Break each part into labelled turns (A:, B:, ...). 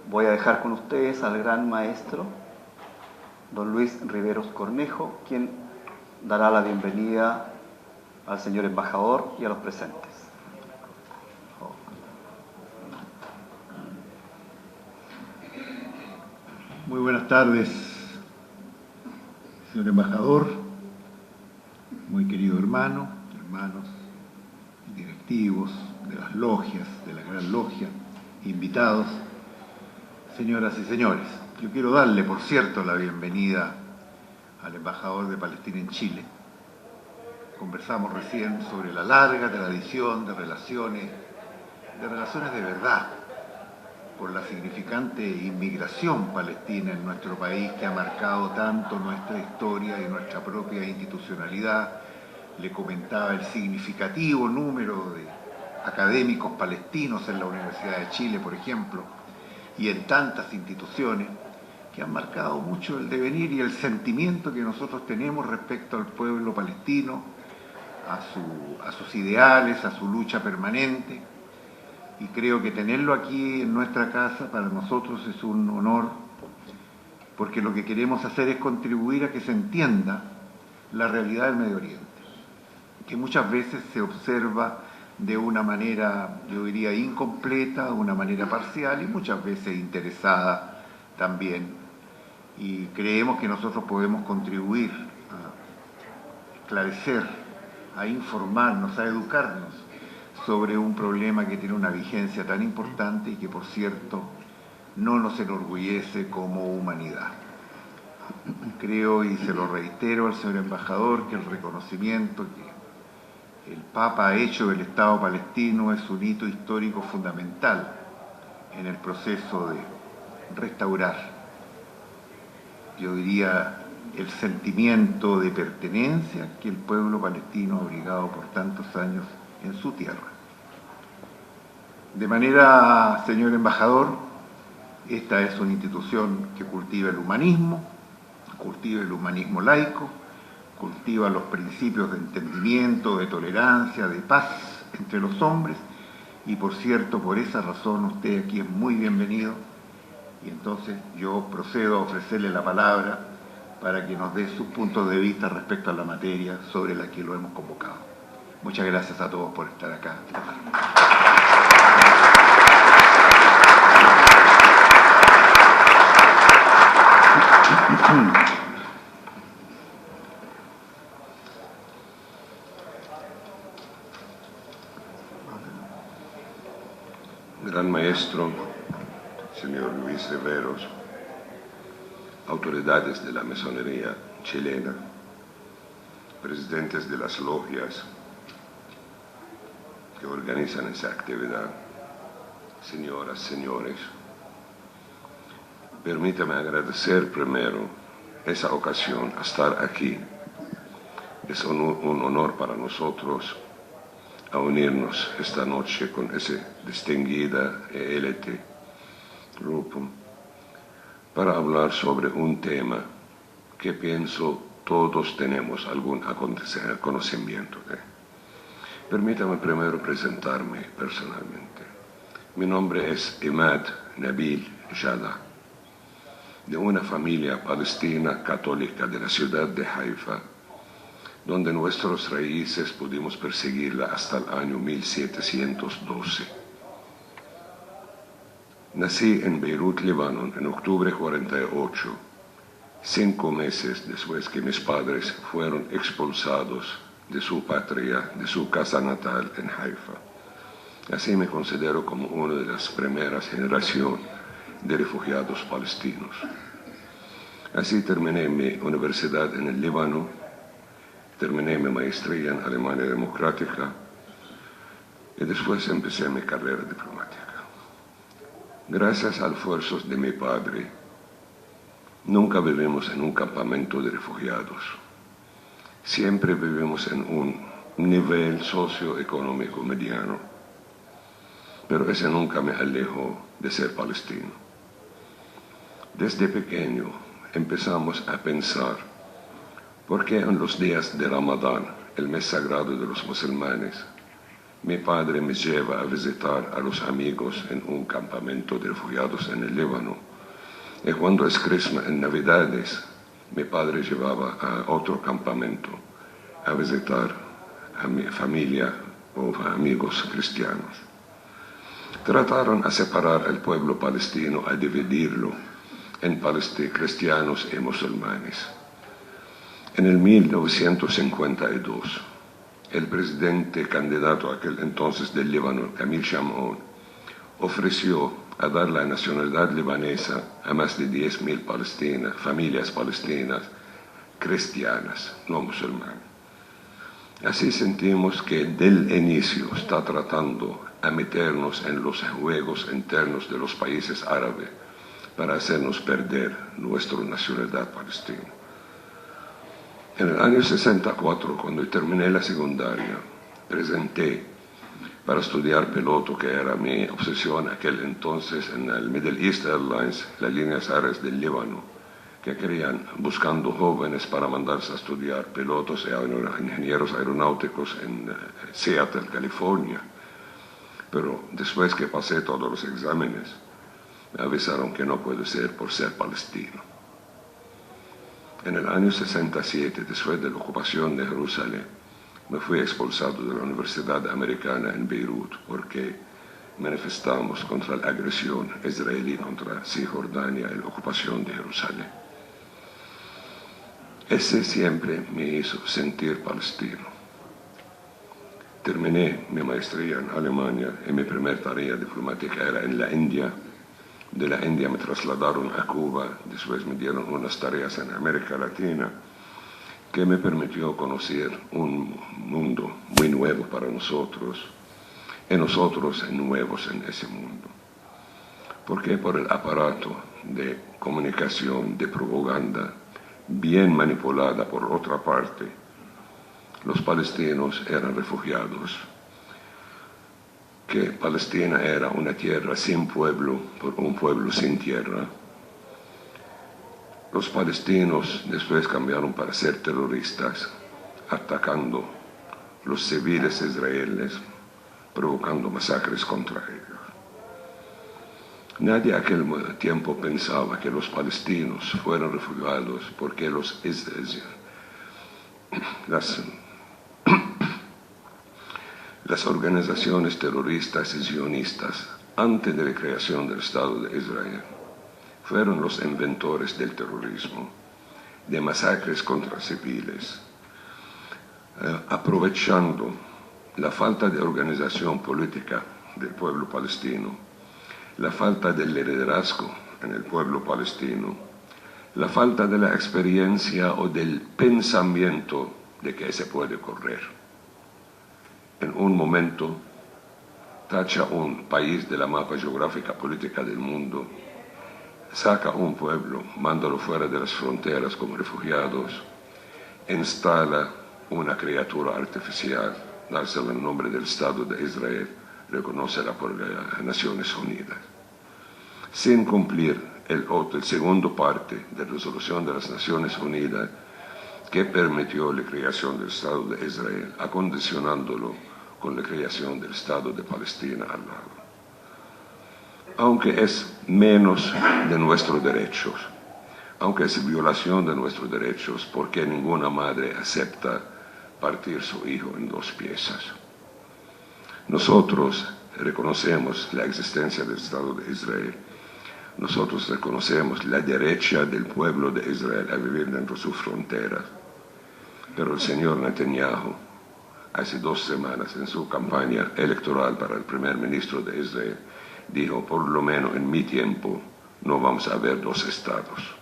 A: voy a dejar con ustedes al gran maestro, don Luis Riveros Cornejo, quien dará la bienvenida al señor embajador y a los presentes.
B: Muy buenas tardes, señor embajador, muy querido hermano, hermanos, directivos de las logias, de la Gran Logia, invitados, señoras y señores. Yo quiero darle, por cierto, la bienvenida al embajador de Palestina en Chile. Conversamos recién sobre la larga tradición de relaciones de verdad, por la significante inmigración palestina en nuestro país que ha marcado tanto nuestra historia y nuestra propia institucionalidad. Le comentaba el significativo número de académicos palestinos en la Universidad de Chile, por ejemplo, y en tantas instituciones que han marcado mucho el devenir y el sentimiento que nosotros tenemos respecto al pueblo palestino, a sus ideales, a su lucha permanente. Y creo que tenerlo aquí en nuestra casa para nosotros es un honor, porque lo que queremos hacer es contribuir a que se entienda la realidad del Medio Oriente, que muchas veces se observa de una manera, yo diría, incompleta, una manera parcial y muchas veces interesada también. Y creemos que nosotros podemos contribuir a esclarecer, a informarnos, a educarnos sobre un problema que tiene una vigencia tan importante y que, por cierto, no nos enorgullece como humanidad. Creo, y se lo reitero al señor embajador, que el reconocimiento que el Papa ha hecho del Estado palestino es un hito histórico fundamental en el proceso de restaurar, yo diría, el sentimiento de pertenencia que el pueblo palestino ha abrigado por tantos años en su tierra. De manera, señor embajador, esta es una institución que cultiva el humanismo laico, cultiva los principios de entendimiento, de tolerancia, de paz entre los hombres, y por cierto, por esa razón usted aquí es muy bienvenido, y entonces yo procedo a ofrecerle la palabra para que nos dé sus puntos de vista respecto a la materia sobre la que lo hemos convocado. Muchas gracias a todos por estar acá esta tarde.
C: Gran maestro, señor Luis Riveros, autoridades de la masonería chilena, presidentes de las logias que organizan esa actividad, señoras, señores, permítame agradecer primero esa ocasión a estar aquí. Es un honor para nosotros a unirnos esta noche con ese distinguida élite grupo para hablar sobre un tema que pienso todos tenemos algún conocimiento de. Permítame primero presentarme personalmente. Mi nombre es Imad Nabil Jala, de una familia palestina católica de la ciudad de Haifa, donde nuestras raíces pudimos perseguirla hasta el año 1712. Nací en Beirut, Líbano, en octubre 48, 5 meses después que mis padres fueron expulsados de su patria, de su casa natal en Haifa. Así me considero como una de las primeras generaciones de refugiados palestinos. Así terminé mi universidad en el Líbano, terminé mi maestría en Alemania Democrática y después empecé mi carrera diplomática. Gracias a esfuerzos de mi padre, nunca vivimos en un campamento de refugiados. Siempre vivimos en un nivel socioeconómico mediano, pero ese nunca me alejó de ser palestino. Desde pequeño empezamos a pensar por qué en los días de Ramadán, el mes sagrado de los musulmanes, mi padre me lleva a visitar a los amigos en un campamento de refugiados en el Líbano. Y cuando es Christmas, en Navidades, mi padre llevaba a otro campamento a visitar a mi familia o amigos cristianos. Trataron a separar al pueblo palestino, a dividirlo en cristianos y musulmanes. En el 1952, el presidente candidato aquel entonces del Líbano, Camil Chamon, ofreció a dar la nacionalidad libanesa a más de 10.000 familias palestinas cristianas, no musulmanas. Así sentimos que del inicio está tratando a meternos en los juegos internos de los países árabes para hacernos perder nuestra nacionalidad palestina. En el año 64, cuando terminé la secundaria, presenté para estudiar piloto, que era mi obsesión aquel entonces en el Middle East Airlines, las líneas aéreas del Líbano, que querían, buscando jóvenes para mandarse a estudiar pilotos y ingenieros aeronáuticos en Seattle, California. Pero después que pasé todos los exámenes, me avisaron que no puedo ser por ser palestino. En el año 67, después de la ocupación de Jerusalén, me fui expulsado de la Universidad Americana en Beirut porque manifestamos contra la agresión israelí contra Cisjordania y la ocupación de Jerusalén. Ese siempre me hizo sentir palestino. Terminé mi maestría en Alemania y mi primera tarea diplomática era en la India. De la India me trasladaron a Cuba, después me dieron unas tareas en América Latina que me permitió conocer un mundo muy nuevo para nosotros y nosotros nuevos en ese mundo. Porque por el aparato de comunicación, de propaganda, bien manipulada por otra parte, los palestinos eran refugiados, que Palestina era una tierra sin pueblo, por un pueblo sin tierra. Los palestinos después cambiaron para ser terroristas, atacando los civiles israelíes, provocando masacres contra ellos. Nadie a aquel tiempo pensaba que los palestinos fueran refugiados porque las organizaciones terroristas y sionistas, antes de la creación del Estado de Israel, fueron los inventores del terrorismo, de masacres contra civiles, aprovechando la falta de organización política del pueblo palestino, la falta del liderazgo en el pueblo palestino, la falta de la experiencia o del pensamiento de que se puede correr. En un momento, tacha un país de la mapa geográfica política del mundo, saca un pueblo, mándalo fuera de las fronteras como refugiados, instala una criatura artificial, dársela el nombre del Estado de Israel, reconócela por las Naciones Unidas, sin cumplir el segundo parte de la resolución de las Naciones Unidas que permitió la creación del Estado de Israel, acondicionándolo con la creación del Estado de Palestina al lado. Aunque es menos de nuestros derechos, aunque es violación de nuestros derechos, porque ninguna madre acepta partir su hijo en dos piezas. Nosotros reconocemos la existencia del Estado de Israel. Nosotros reconocemos la derecha del pueblo de Israel a vivir dentro de sus fronteras. Pero el señor Netanyahu, hace 2 semanas en su campaña electoral para el primer ministro de Israel, dijo, por lo menos en mi tiempo, no vamos a haber 2 estados.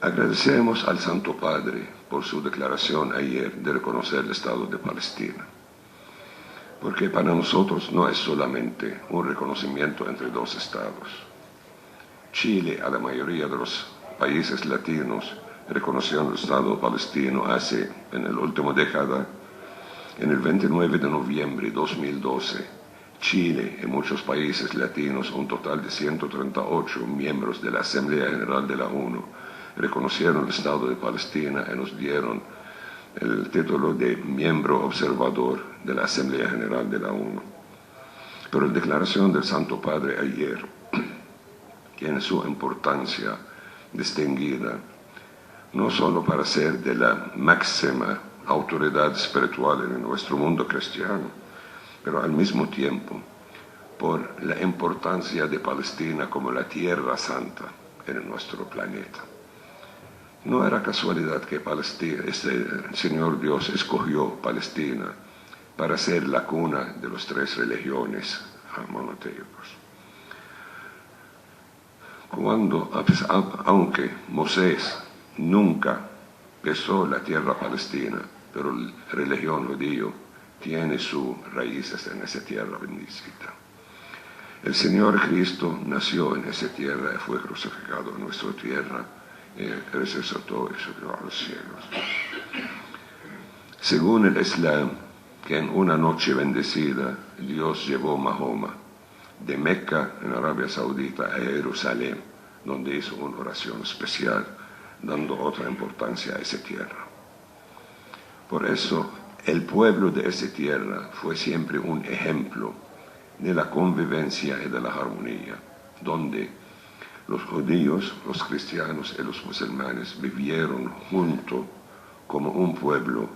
C: Agradecemos al Santo Padre por su declaración ayer de reconocer el Estado de Palestina, porque para nosotros no es solamente un reconocimiento entre 2 estados. Chile, a la mayoría de los países latinos, reconoció el Estado palestino en la última década. En el 29 de noviembre de 2012, Chile y muchos países latinos, un total de 138 miembros de la Asamblea General de la ONU, reconocieron el Estado de Palestina y nos dieron el título de miembro observador de la Asamblea General de la ONU. Pero la declaración del Santo Padre ayer tiene su importancia distinguida, no solo para ser de la máxima autoridad espiritual en nuestro mundo cristiano, pero al mismo tiempo por la importancia de Palestina como la tierra santa en nuestro planeta. No era casualidad que Palestina, el Señor Dios escogió Palestina para ser la cuna de las tres religiones monoteicos. Aunque Moisés nunca pisó la tierra palestina, pero la religión judía tiene sus raíces en esa tierra bendita. El Señor Cristo nació en esa tierra y fue crucificado en nuestra tierra y resucitó y subió a los cielos. Según el Islam, que en una noche bendecida Dios llevó a Mahoma de Meca en Arabia Saudita a Jerusalén, donde hizo una oración especial, dando otra importancia a esa tierra. Por eso, el pueblo de esa tierra fue siempre un ejemplo de la convivencia y de la armonía, donde los judíos, los cristianos y los musulmanes vivieron juntos como un pueblo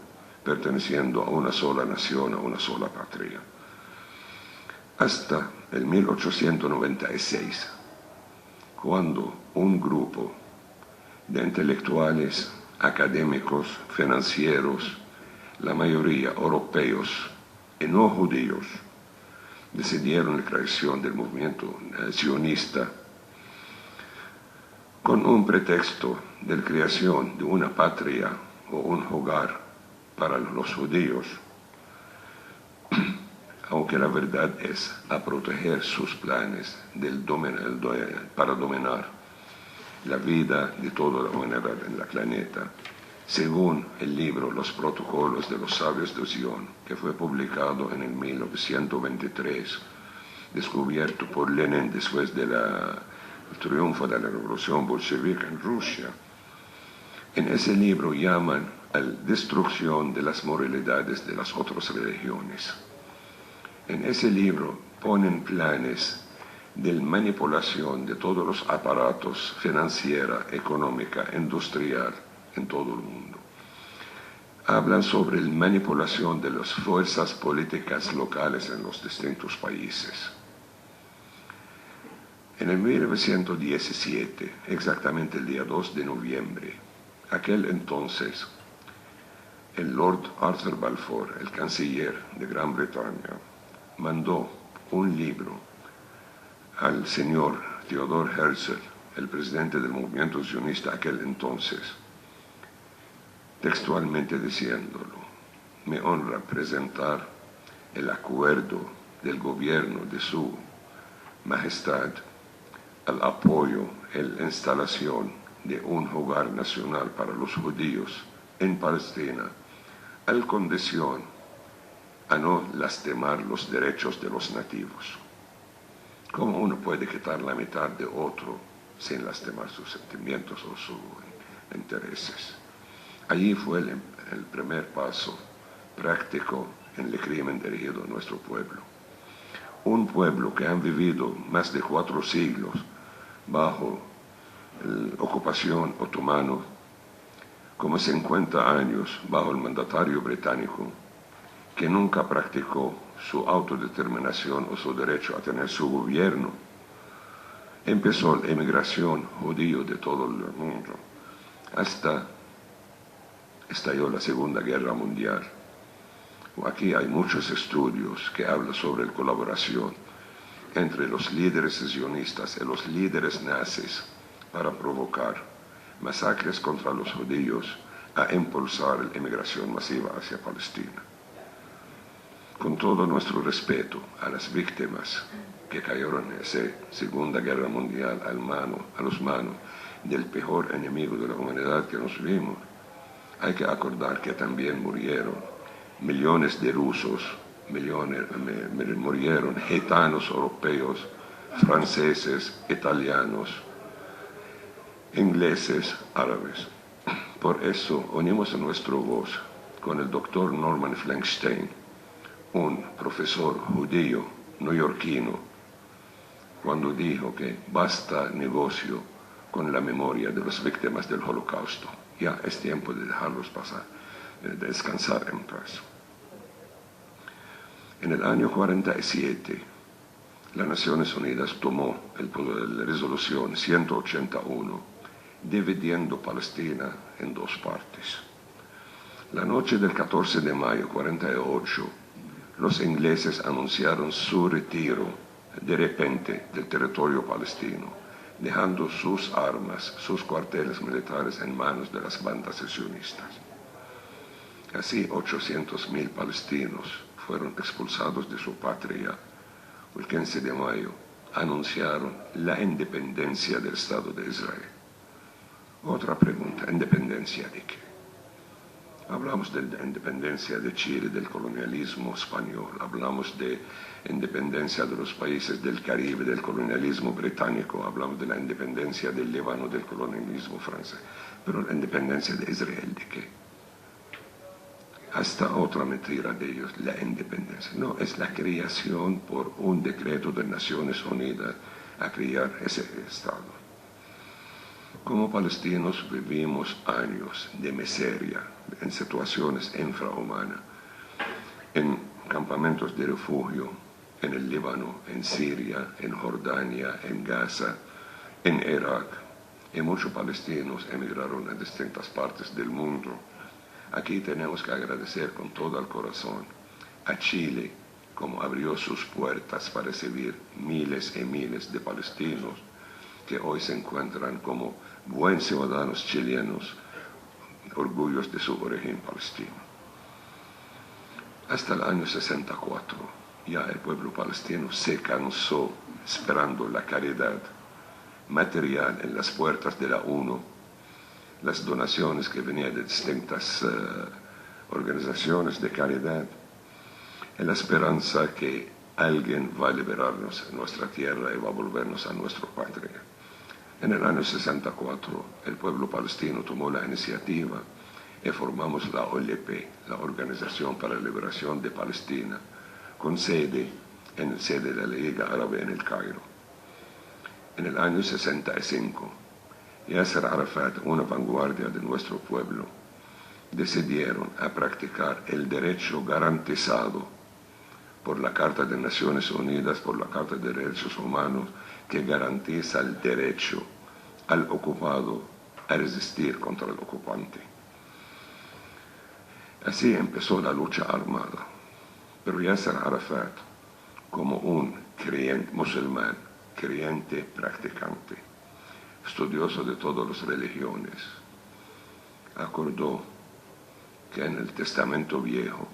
C: perteneciendo a una sola nación, a una sola patria. Hasta el 1896, cuando un grupo de intelectuales, académicos, financieros, la mayoría europeos y no judíos, decidieron la creación del movimiento sionista con un pretexto de la creación de una patria o un hogar para los judíos, aunque la verdad es a proteger sus planes para dominar la vida de toda la humanidad en el planeta, según el libro Los Protocolos de los Sabios de Sion, que fue publicado en el 1923, descubierto por Lenin después del triunfo de la revolución bolchevique en Rusia. En ese libro llaman a la destrucción de las moralidades de las otras religiones. En ese libro ponen planes de manipulación de todos los aparatos financiera, económica, industrial en todo el mundo. Hablan sobre la manipulación de las fuerzas políticas locales en los distintos países. En el 1917, exactamente el día 2 de noviembre, aquel entonces, el Lord Arthur Balfour, el canciller de Gran Bretaña, mandó un libro al señor Theodor Herzl, el presidente del movimiento sionista aquel entonces, textualmente diciéndolo: me honra presentar el acuerdo del gobierno de su majestad al apoyo y la instalación de un hogar nacional para los judíos en Palestina, al condición a no lastimar los derechos de los nativos. ¿Cómo uno puede quitar la mitad de otro sin lastimar sus sentimientos o sus intereses? Allí fue el primer paso práctico en el crimen dirigido a nuestro pueblo. Un pueblo que han vivido más de 4 siglos bajo la ocupación otomana, como 50 años bajo el mandatario británico, que nunca practicó su autodeterminación o su derecho a tener su gobierno. Empezó la emigración judía de todo el mundo, hasta estalló la Segunda Guerra Mundial. Aquí hay muchos estudios que hablan sobre la colaboración entre los líderes sionistas y los líderes nazis para provocar masacres contra los judíos a impulsar la emigración masiva hacia Palestina. Con todo nuestro respeto a las víctimas que cayeron en esa Segunda Guerra Mundial a las manos del peor enemigo de la humanidad que nos vimos, hay que acordar que también murieron millones de rusos, murieron gitanos europeos, franceses, italianos, ingleses, árabes. Por eso unimos nuestra voz con el doctor Norman Flankstein, un profesor judío neoyorquino, cuando dijo que basta negocio con la memoria de las víctimas del Holocausto. Ya es tiempo de dejarlos pasar, de descansar en paz. En el año 47, las Naciones Unidas tomó la resolución 181, dividiendo Palestina en dos partes. La noche del 14 de mayo 48, los ingleses anunciaron su retiro de repente del territorio palestino, dejando sus armas, sus cuarteles militares en manos de las bandas secesionistas. Así 800.000 palestinos fueron expulsados de su patria. El 15 de mayo anunciaron la independencia del Estado de Israel. Otra pregunta, ¿independencia de qué? Hablamos de la independencia de Chile, del colonialismo español, hablamos de independencia de los países del Caribe, del colonialismo británico, hablamos de la independencia del Líbano, del colonialismo francés, pero la independencia de Israel, ¿de qué? Hasta otra mentira de ellos, la independencia. No, es la creación por un decreto de Naciones Unidas a crear ese Estado. Como palestinos vivimos años de miseria, en situaciones infrahumanas, en campamentos de refugio, en el Líbano, en Siria, en Jordania, en Gaza, en Irak. Y muchos palestinos emigraron a distintas partes del mundo. Aquí tenemos que agradecer con todo el corazón a Chile, como abrió sus puertas para recibir miles y miles de palestinos que hoy se encuentran como buenos ciudadanos chilenos, orgullos de su origen palestino. Hasta el año 64, ya el pueblo palestino se cansó esperando la caridad material en las puertas de la ONU, las donaciones que venían de distintas organizaciones de caridad, en la esperanza que alguien va a liberarnos en nuestra tierra y va a volvernos a nuestra patria. En el año 64, el pueblo palestino tomó la iniciativa y formamos la OLP, la Organización para la Liberación de Palestina, con sede en de la Liga Árabe en el Cairo. En el año 65, Yasser Arafat, una vanguardia de nuestro pueblo, decidieron a practicar el derecho garantizado por la Carta de Naciones Unidas, por la Carta de Derechos Humanos, que garantiza el derecho al ocupado a resistir contra el ocupante. Así empezó la lucha armada. Pero Yasser Arafat, como un creyente musulmán, creyente practicante, estudioso de todas las religiones, acordó que en el Testamento Viejo,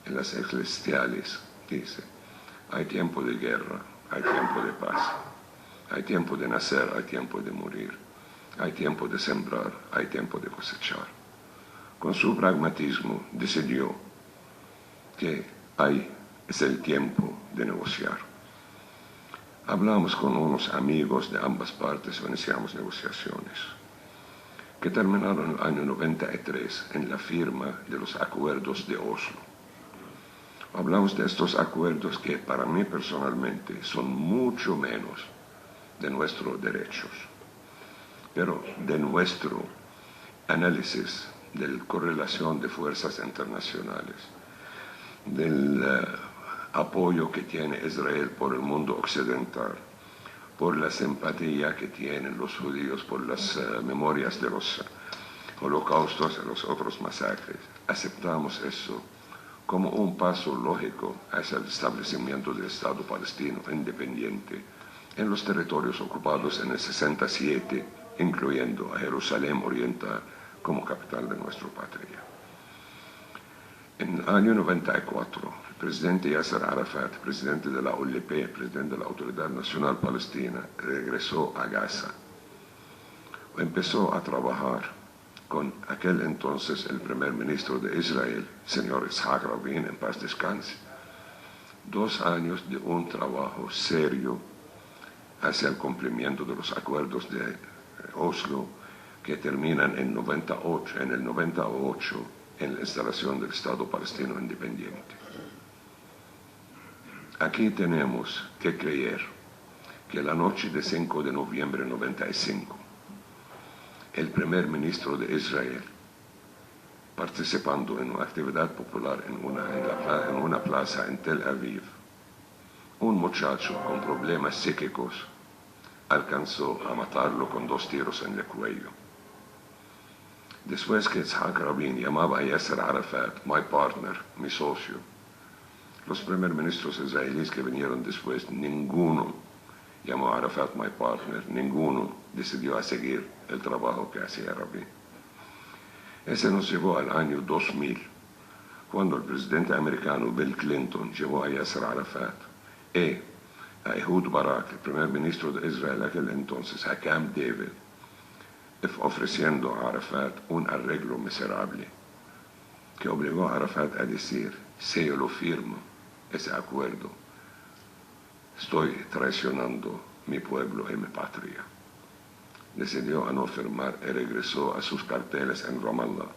C: en las eclesiales, dice, hay tiempo de guerra, hay tiempo de paz, hay tiempo de nacer, hay tiempo de morir, hay tiempo de sembrar, hay tiempo de cosechar. Con su pragmatismo decidió que es el tiempo de negociar. Hablamos con unos amigos de ambas partes, iniciamos negociaciones, que terminaron en el año 93 en la firma de los acuerdos de Oslo. Hablamos de estos acuerdos que para mí personalmente son mucho menos de nuestros derechos, pero de nuestro análisis de la correlación de fuerzas internacionales, del apoyo que tiene Israel por el mundo occidental, por la simpatía que tienen los judíos por las memorias de los holocaustos y los otros masacres. Aceptamos eso como un paso lógico hacia el establecimiento del Estado palestino independiente en los territorios ocupados en el 67, incluyendo a Jerusalén Oriental como capital de nuestra patria. En el año 94, el presidente Yasser Arafat, presidente de la OLP, presidente de la Autoridad Nacional Palestina, regresó a Gaza. Empezó a trabajar con aquel entonces el primer ministro de Israel, señor Yitzhak Rabin, en paz descanse. 2 años de un trabajo serio hacia el cumplimiento de los acuerdos de Oslo, que terminan en el 98, en la instalación del Estado palestino independiente. Aquí tenemos que creer que la noche de 5 de noviembre de 95, el primer ministro de Israel, participando en una actividad popular en una plaza en Tel Aviv, un muchacho con problemas psíquicos alcanzó a matarlo con 2 tiros en el cuello. Después que Yitzhak Rabin llamaba a Yasser Arafat, my partner, mi socio, los primeros ministros israelíes que vinieron después, ninguno llamó a Arafat my partner, ninguno decidió a seguir el trabajo que hacía Rabin. Ese nos llevó al año 2000, cuando el presidente americano Bill Clinton llevó a Yasser Arafat y a Ehud Barak, el primer ministro de Israel aquel entonces, a Camp David, ofreciendo a Arafat un arreglo miserable que obligó a Arafat a decir: si yo lo firmo, ese acuerdo, estoy traicionando mi pueblo y mi patria. Decidió a no firmar y regresó a sus carteles en Ramallah,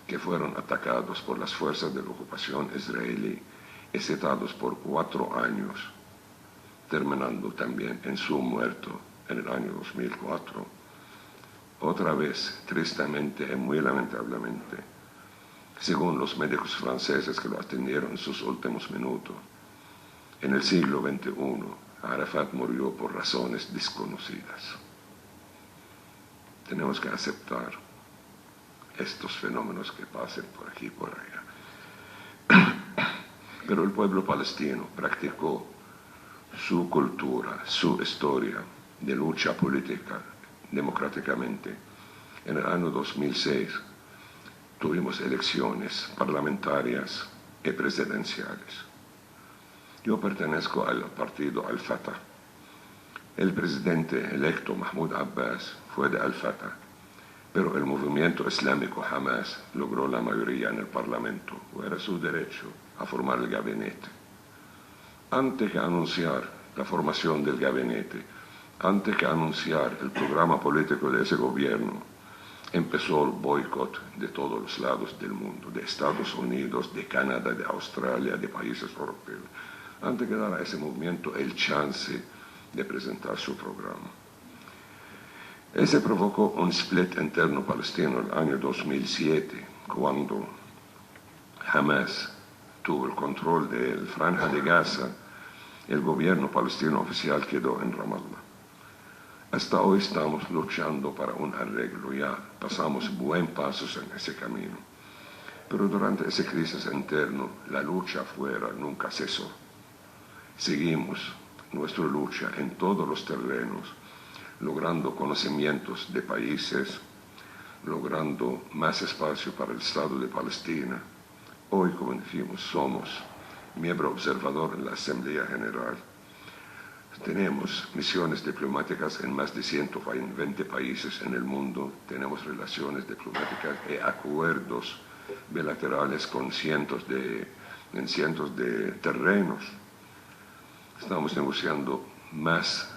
C: que fueron atacados por las fuerzas de la ocupación israelí y citados por 4 años, terminando también en su muerto en el año 2004. Otra vez, tristemente y muy lamentablemente, según los médicos franceses que lo atendieron en sus últimos minutos, en el siglo XXI, Arafat murió por razones desconocidas. Tenemos que aceptar estos fenómenos que pasen por aquí y por allá. Pero el pueblo palestino practicó su cultura, su historia de lucha política democráticamente. En el año 2006 tuvimos elecciones parlamentarias y presidenciales. Yo pertenezco al partido Al-Fatah. El presidente electo Mahmoud Abbas fue de Al-Fatah, pero el movimiento islámico Hamas logró la mayoría en el parlamento. Era su derecho a formar el gabinete. Antes que anunciar la formación del gabinete, antes que anunciar el programa político de ese gobierno, empezó el boicot de todos los lados del mundo, de Estados Unidos, de Canadá, de Australia, de países europeos, antes que dar a ese movimiento el chance de presentar su programa. Ese provocó un split interno palestino en el año 2007, cuando Hamas tuvo el control de la Franja de Gaza. El gobierno palestino oficial quedó en Ramallah. Hasta hoy estamos luchando para un arreglo, ya pasamos buenos pasos en ese camino. Pero durante esa crisis interna, la lucha afuera nunca cesó. Seguimos nuestra lucha en todos los terrenos, logrando conocimientos de países, logrando más espacio para el Estado de Palestina. Hoy, como dijimos, somos miembro observador en la Asamblea General. Tenemos misiones diplomáticas en más de 120 países en el mundo. Tenemos relaciones diplomáticas y acuerdos bilaterales con cientos de terrenos. Estamos negociando más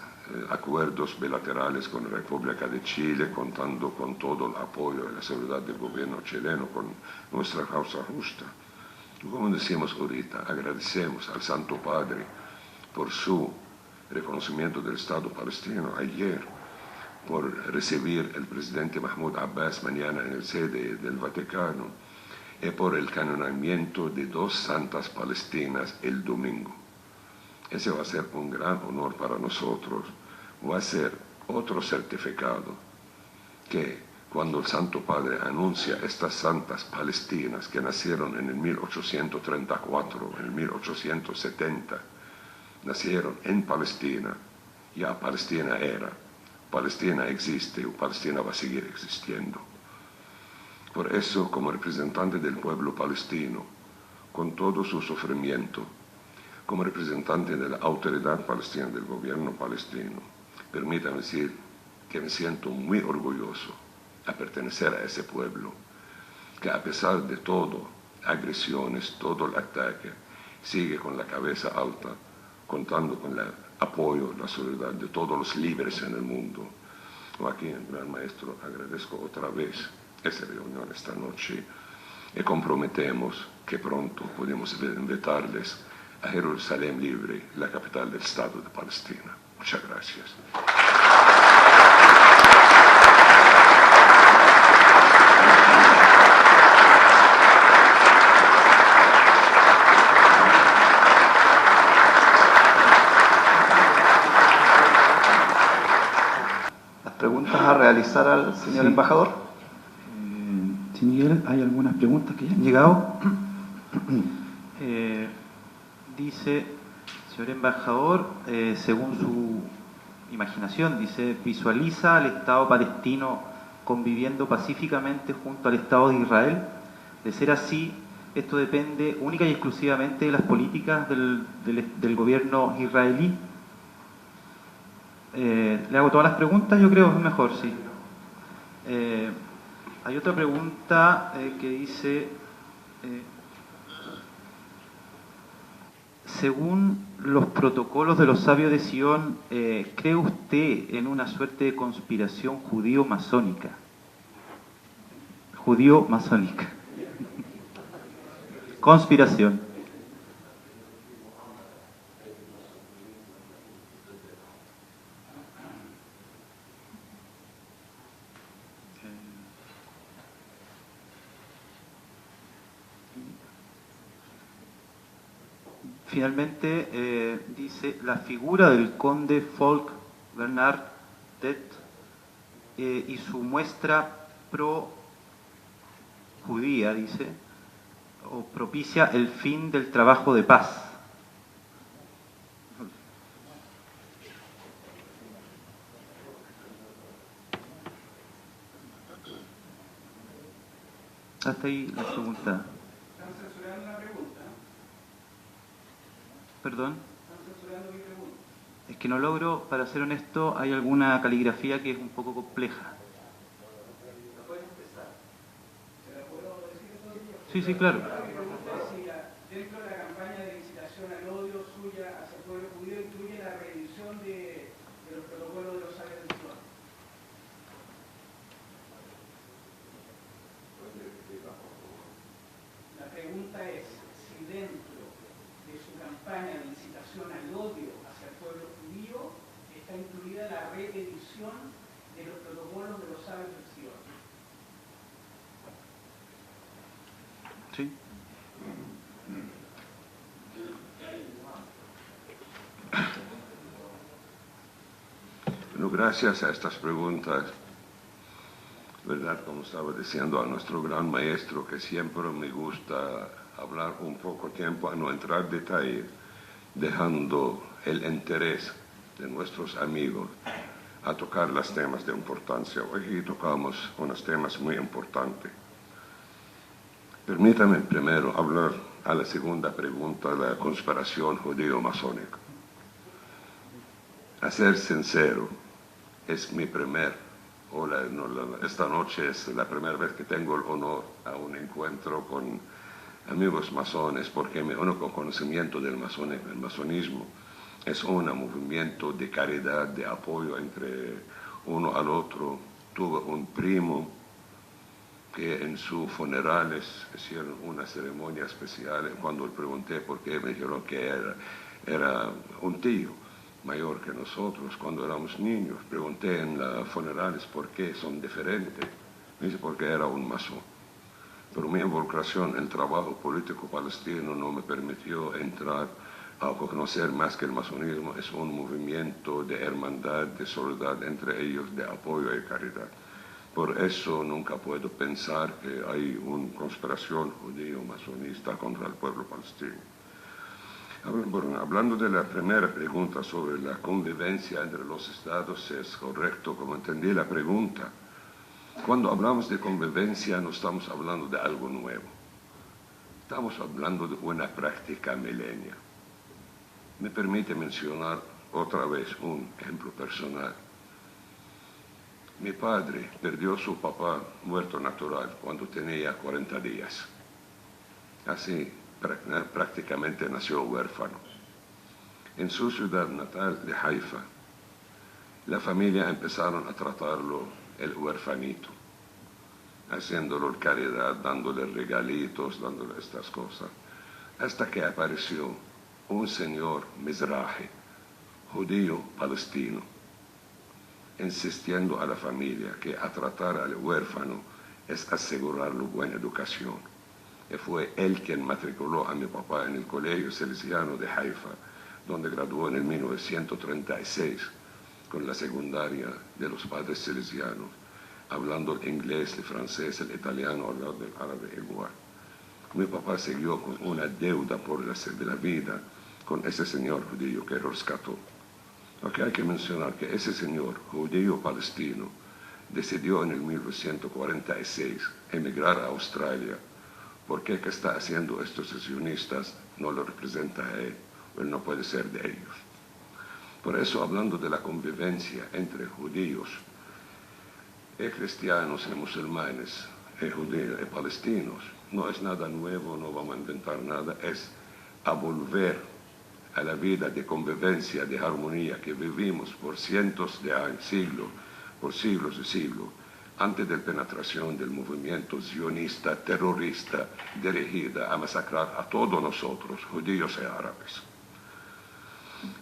C: acuerdos bilaterales con la República de Chile, contando con todo el apoyo y la seguridad del gobierno chileno, con nuestra causa justa. Como decimos ahorita, agradecemos al Santo Padre por su reconocimiento del Estado palestino ayer, por recibir el presidente Mahmoud Abbas mañana en el sede del Vaticano, y por el canonamiento de 2 santas palestinas el domingo. Ese va a ser un gran honor para nosotros. Va a ser otro certificado que cuando el Santo Padre anuncia estas santas palestinas que nacieron en el 1834, en el 1870, nacieron en Palestina, ya Palestina era, Palestina existe y Palestina va a seguir existiendo. Por eso, como representante del pueblo palestino, con todo su sufrimiento, como representante de la autoridad palestina, del gobierno palestino, permítame decir que me siento muy orgulloso a pertenecer a ese pueblo, que a pesar de todo, agresiones, todo el ataque, sigue con la cabeza alta, contando con el apoyo, la solidaridad de todos los líderes en el mundo. Aquí, Gran Maestro, agradezco otra vez esta reunión esta noche y comprometemos que pronto podemos invitarles a Jerusalén Libre, la capital del Estado de Palestina. Muchas gracias.
A: ¿Preguntas a realizar al señor embajador?
D: Sí, Miguel, hay algunas preguntas que ya han llegado. Dice, señor embajador, según su imaginación, dice, visualiza al Estado palestino conviviendo pacíficamente junto al Estado de Israel. De ser así, esto depende única y exclusivamente de las políticas del gobierno israelí. Le hago todas las preguntas, yo creo, es mejor, sí. Hay otra pregunta que dice, según los protocolos de los sabios de Sion, ¿cree usted en una suerte de conspiración judío-masónica? Judío-masónica. Conspiración. Finalmente, dice, la figura del conde Folk Bernard y su muestra pro-judía, dice, o propicia el fin del trabajo de paz. Hasta ahí la pregunta.
E: ¿Están censurando la pregunta?
D: ¿Perdón?
E: ¿Están censurando mi pregunta?
D: Es que no logro, para ser honesto, hay alguna caligrafía que es un poco compleja.
E: ¿La pueden empezar? ¿Se la puedo decir entonces?
D: Sí, sí, claro.
E: Mi pregunta es si dentro de la campaña de incitación al odio suya hacia el pueblo judío incluye la revisión de los protocolos de los sabios de Sion. La pregunta es si dentro de su campaña de incitación al odio hacia el pueblo judío está incluida la reedición de los protocolos de los sabios de Sion.
D: Sí.
C: Bueno, gracias a estas preguntas, ¿verdad? Como estaba diciendo a nuestro gran maestro, que siempre me gusta hablar un poco tiempo, a no entrar en detalle, dejando el interés de nuestros amigos a tocar los temas de importancia. Hoy tocamos unos temas muy importantes. Permítame primero hablar a la segunda pregunta de la conspiración judío-masónica. A ser sincero, es mi esta noche es la primera vez que tengo el honor a un encuentro con amigos masones, porque mi único conocimiento del masonismo es un movimiento de caridad, de apoyo entre uno al otro. Tuve un primo que en sus funerales hicieron una ceremonia especial. Cuando le pregunté por qué, me dijeron que era un tío mayor que nosotros cuando éramos niños. Pregunté en los funerales por qué son diferentes. Me dice porque era un masón. Pero mi involucración en el trabajo político palestino no me permitió entrar a conocer más que el masonismo. Es un movimiento de hermandad, de solidaridad entre ellos, de apoyo y caridad. Por eso nunca puedo pensar que hay una conspiración judío-masonista contra el pueblo palestino. Hablando de la primera pregunta sobre la convivencia entre los estados, es correcto, como entendí la pregunta. Cuando hablamos de convivencia no estamos hablando de algo nuevo. Estamos hablando de una práctica milenia. Me permite mencionar otra vez un ejemplo personal. Mi padre perdió a su papá muerto natural cuando tenía 40 días. Así prácticamente nació huérfano. En su ciudad natal de Haifa, la familia empezaron a tratarlo el huérfanito. haciéndolo caridad, dándole regalitos, dándole estas cosas, hasta que apareció un señor Mizrahi, judío palestino, insistiendo a la familia que a tratar al huérfano es asegurarle buena educación. Y fue él quien matriculó a mi papá en el Colegio Salesiano de Haifa, donde graduó en el 1936 con la secundaria de los padres salesianos, hablando el inglés, el francés, el italiano, hablando el árabe igual. Mi papá siguió con una deuda por de la vida con ese señor judío que rescató. Aquí hay que mencionar que ese señor judío palestino decidió en el 1946 emigrar a Australia porque que está haciendo estos sionistas no lo representa a él no puede ser de ellos. Por eso, hablando de la convivencia entre judíos y cristianos y musulmanes y judíos y palestinos, no es nada nuevo, no vamos a inventar nada, es a volver a la vida de convivencia, de armonía que vivimos por cientos de años, por siglos y siglos, antes de la penetración del movimiento sionista, terrorista, dirigida a masacrar a todos nosotros, judíos y árabes.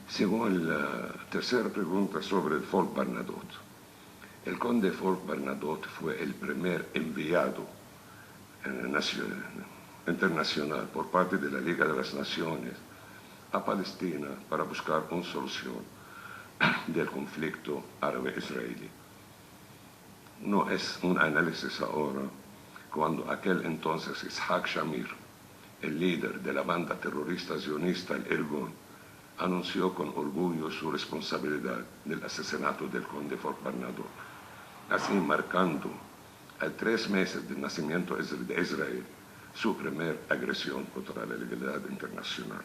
C: Según la tercera pregunta sobre el Folk Bernadotte. El conde Folk Bernadotte fue el primer enviado internacional por parte de la Liga de las Naciones a Palestina para buscar una solución del conflicto árabe-israelí. No es un análisis ahora cuando aquel entonces Yitzhak Shamir, el líder de la banda terrorista sionista, el Irgun, anunció con orgullo su responsabilidad del asesinato del conde Folk Bernadotte, así marcando a 3 meses del nacimiento de Israel su primera agresión contra la legalidad internacional.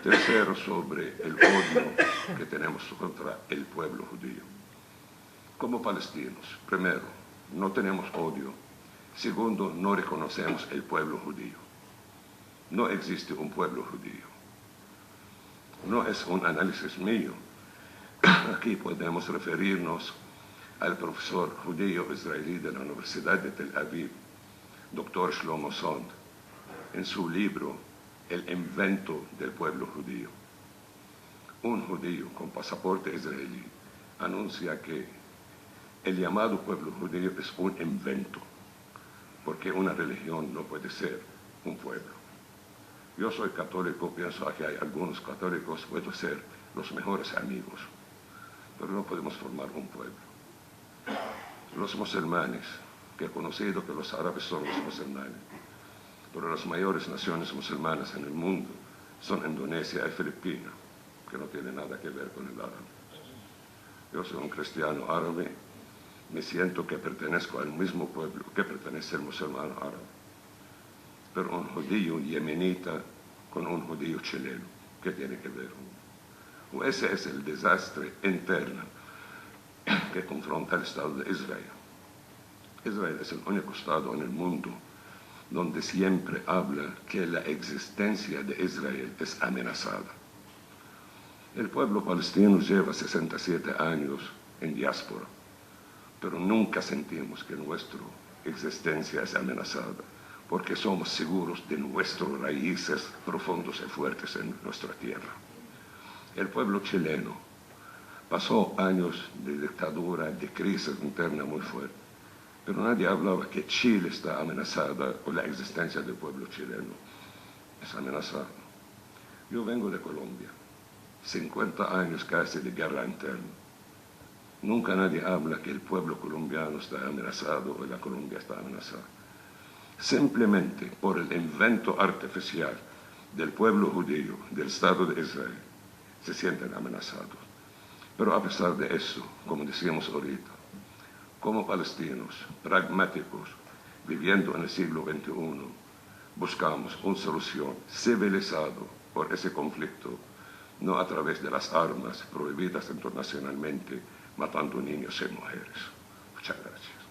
C: Tercero, sobre el odio que tenemos contra el pueblo judío. Como palestinos, primero, no tenemos odio. Segundo, no reconocemos el pueblo judío. No existe un pueblo judío. No es un análisis mío. Aquí podemos referirnos al profesor judío israelí de la Universidad de Tel Aviv, Dr. Shlomo Sond, en su libro El invento del pueblo judío. Un judío con pasaporte israelí anuncia que el llamado pueblo judío es un invento, porque una religión no puede ser un pueblo. Yo soy católico, pienso que hay algunos católicos, puedo ser los mejores amigos, pero no podemos formar un pueblo. Los musulmanes, que he conocido que los árabes son los musulmanes, pero las mayores naciones musulmanas en el mundo son Indonesia y Filipinas, que no tienen nada que ver con el árabe. Yo soy un cristiano árabe, me siento que pertenezco al mismo pueblo que pertenece el musulmán árabe. Pero un judío yemenita con un judío chileno, ¿qué tiene que ver? Ese es el desastre interno que confronta el Estado de Israel. Israel es el único Estado en el mundo donde siempre habla que la existencia de Israel es amenazada. El pueblo palestino lleva 67 años en diáspora, pero nunca sentimos que nuestra existencia es amenazada, porque somos seguros de nuestras raíces profundos y fuertes en nuestra tierra. El pueblo chileno pasó años de dictadura, de crisis interna muy fuerte, pero nadie hablaba que Chile está amenazada o la existencia del pueblo chileno es amenazada. Yo vengo de Colombia, 50 años casi de guerra interna. Nunca nadie habla que el pueblo colombiano está amenazado o la Colombia está amenazada. Simplemente por el invento artificial del pueblo judío, del Estado de Israel, se sienten amenazados. Pero a pesar de eso, como decíamos ahorita, como palestinos pragmáticos, viviendo en el siglo XXI, buscamos una solución civilizada por ese conflicto, no a través de las armas prohibidas internacionalmente, matando niños y mujeres. Muchas gracias.